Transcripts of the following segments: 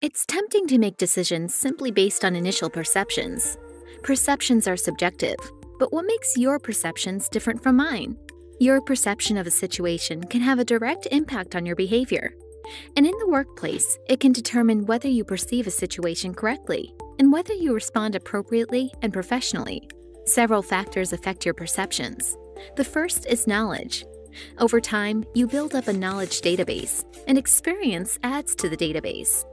It's tempting to make decisions simply based on initial perceptions. Perceptions are subjective, but what makes your perceptions different from mine? Your perception of a situation can have a direct impact on your behavior. And in the workplace, it can determine whether you perceive a situation correctly and whether you respond appropriately and professionally. Several factors affect your perceptions. The first is knowledge. Over time, you build up a knowledge database, and experience adds to the database.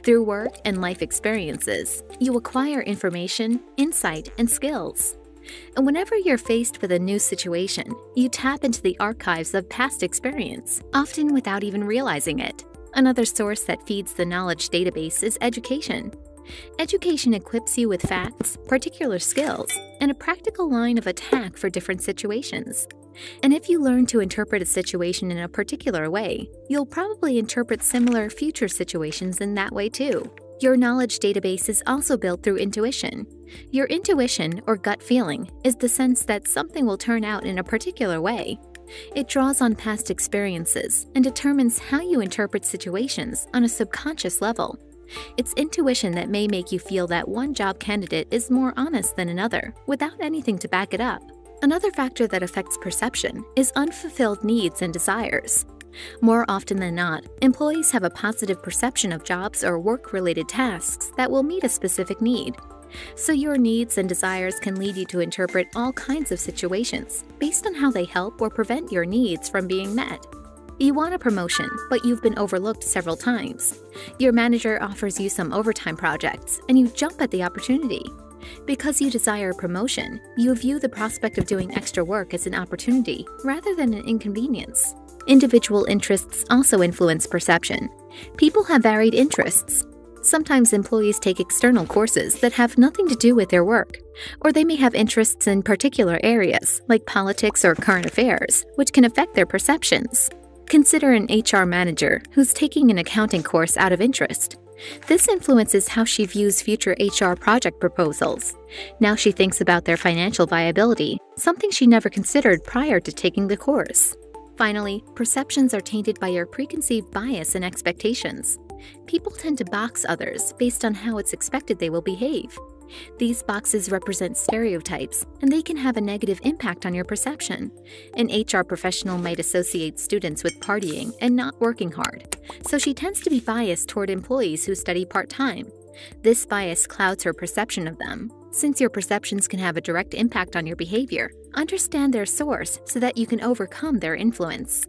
Through work and life experiences, you acquire information, insight, and skills. And whenever you're faced with a new situation, you tap into the archives of past experience, often without even realizing it. Another source that feeds the knowledge database is education. Education equips you with facts, particular skills, and a practical line of attack for different situations. And if you learn to interpret a situation in a particular way, you'll probably interpret similar future situations in that way too. Your knowledge database is also built through intuition. Your intuition, or gut feeling, is the sense that something will turn out in a particular way. It draws on past experiences and determines how you interpret situations on a subconscious level. It's intuition that may make you feel that one job candidate is more honest than another, without anything to back it up. Another factor that affects perception is unfulfilled needs and desires. More often than not, employees have a positive perception of jobs or work-related tasks that will meet a specific need. So your needs and desires can lead you to interpret all kinds of situations based on how they help or prevent your needs from being met. You want a promotion, but you've been overlooked several times. Your manager offers you some overtime projects, and you jump at the opportunity. Because you desire a promotion, you view the prospect of doing extra work as an opportunity rather than an inconvenience. Individual interests also influence perception. People have varied interests. Sometimes employees take external courses that have nothing to do with their work, or they may have interests in particular areas, like politics or current affairs, which can affect their perceptions. Consider an HR manager who's taking an accounting course out of interest. This influences how she views future HR project proposals. Now she thinks about their financial viability, something she never considered prior to taking the course. Finally, perceptions are tainted by your preconceived bias and expectations. People tend to box others based on how it's expected they will behave. These boxes represent stereotypes, and they can have a negative impact on your perception. An HR professional might associate students with partying and not working hard, so she tends to be biased toward employees who study part-time. This bias clouds her perception of them. Since your perceptions can have a direct impact on your behavior, understand their source so that you can overcome their influence.